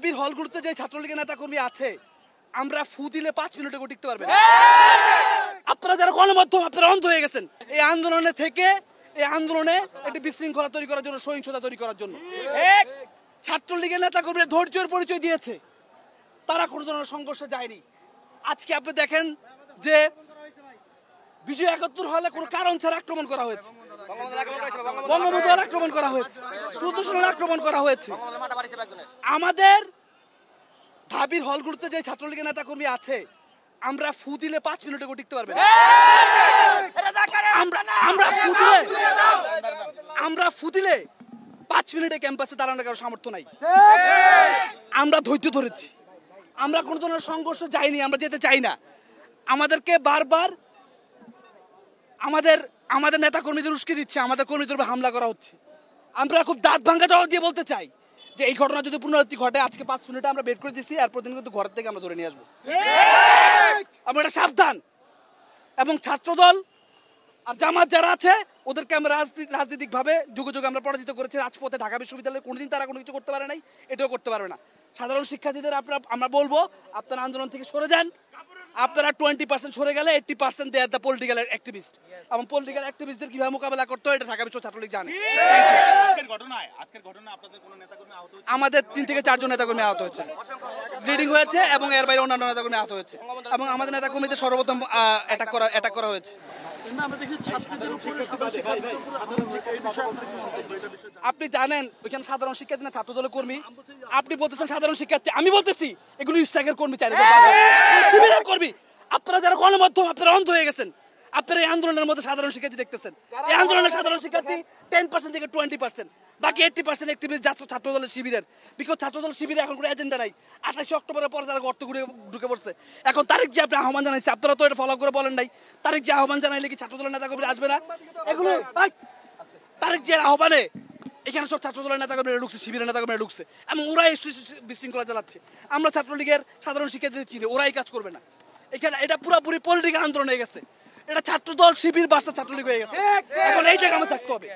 ঢাবির হলগুলোতে যে ছাত্রলীগের নেতা কর্মী আছে আমরা ফু দিলে 5 মিনিটে টিকতে পারবেন। আপনারা যারা গণমাধ্যম আপনারা অন্ধ হয়ে গেছেন এই আন্দোলনে থেকে, এই আন্দোলনে একটি বিশৃঙ্খলা তৈরি করার জন্য, সহিংসতা তৈরি করার জন্য। ছাত্রলীগের নেতা কর্মীরা ধৈর্যের পরিচয় দিয়েছে, তারা কোনো ধরনের সংঘর্ষে যায়নি। আজকে আপনি দেখেন যে বিজয় ৭১ হলে কোনো কারণ ছাড়া আক্রমণ করা হয়েছে, বঙ্গবন্ধু আক্রমণ করা হয়েছে, ১৪ সালের আক্রমণ করা হয়েছে। আমাদের ঢাবির হলগুলোতে যে ছাত্রলীগের নেতা কর্মী আছে আমরা ফু দিলে 5 মিনিটে টিকতে পারবেন। আমরা ফু দিলে 5 মিনিটে ক্যাম্পাসে দাঁড়ানোর কারো সামর্থ্য নাই। আমরা ধৈর্য ধরেছি, আমরা কোনো ধরনের সংঘর্ষ যাইনি, আমরা যেতে চাই না। আমাদেরকে বারবার আমাদের নেতা কর্মীদের উস্কে দিচ্ছে, আমাদের কর্মীদের উপর হামলা করা হচ্ছে। আমরা খুব দাঁত ভাঙ্গা জবাব দিয়ে বলতে চাই যে এই ঘটনা যদি পুনরাবৃত্তি ঘটে, আজকে 5 মিনিটে আমরা বের করে দিচ্ছি, এরপর দিন কিন্তু ঘর থেকে আমরা ধরে নিয়ে আসবো। আমরা এটা সাবধান। এবং ছাত্রদল আর জামাত যারা আছে ওদেরকে আমরা রাজনৈতিকভাবে যুগে যুগে আমরা পরাজিত করেছি। রাজপথে ঢাকা বিশ্ববিদ্যালয়ে কোনোদিন তারা কোনো কিছু করতে পারে নাই, এটাও করতে পারবে না। সাধারণ শিক্ষার্থীদের আমরা বলবো আপনারা আন্দোলন থেকে সরে যান। আপনারা 20% সরে গেলে 80% দেয়ার দ্য পলিটিক্যাল অ্যাক্টিভিস্ট, এবং পলিটিক্যাল অ্যাক্টিভিস্টদের কিভাবে মোকাবেলা করতে হয় এটা ঢাকা বিশ্ব ছাত্রলীগ জানে। আমাদের 3 থেকে 4 জন নেতাকর্মী আহত হয়েছে, ব্লিডিং হয়েছে, এবং এর বাইরে অন্যান্য নেতাকর্মী আহত হয়েছে, এবং আমাদের নেতাকর্মীদের সর্বপ্রথম অ্যাটাক করা হয়েছে। আপনি জানেন ওইখানে সাধারণ শিক্ষার্থী না ছাত্রদলের কর্মী? আপনি বলতেছেন সাধারণ শিক্ষার্থী, আমি বলতেছি এগুলো ইশরাকের কর্মী, শিবিরের কর্মী। আপনারা যারা গণমাধ্যম আপনারা অন্ধ হয়ে গেছেন, আপনারা এই আন্দোলনের মধ্যে সাধারণ শিক্ষার্থী দেখতেছেন। এই আন্দোলনের সাধারণ শিক্ষার্থী 10% থেকে 20%, বাকি 80% অ্যাক্টিভিস্ট ছাত্রদলের শিবিরের। বিকজ ছাত্রদল শিবিরে এখন কোনো এজেন্ডা নাই। 28 অক্টোবরের পর তারা গর্ত ঢুকে পড়ছে। এখন তারিখ যে আপনি আহ্বান জানাইছে, আপনারা তো এটা ফলো করে বলেন নাই। তারিখ যে আহ্বান জানাইলে কি ছাত্রদলের নেতা কর্মীরা আসবে না? এগুলো তারিখ যে আহ্বানে এখানে সব ছাত্রদলের নেতা কর্মীরা ঢুকছে, শিবিরের নেতা কর্মীরা ঢুকছে, এবং ওরাই বিশৃঙ্খলা চালাচ্ছে। আমরা ছাত্রলীগের সাধারণ শিক্ষার্থীদের চিনি, ওরাই কাজ করবে না এখানে। এটা পুরোপুরি পলিটিক্যাল আন্দোলন হয়ে গেছে। এটা ছাত্রদল শিবির বার্সা ছাত্রলীগ হয়ে গেছে। এখন এই জায়গায় আমরা থাকতে হবে।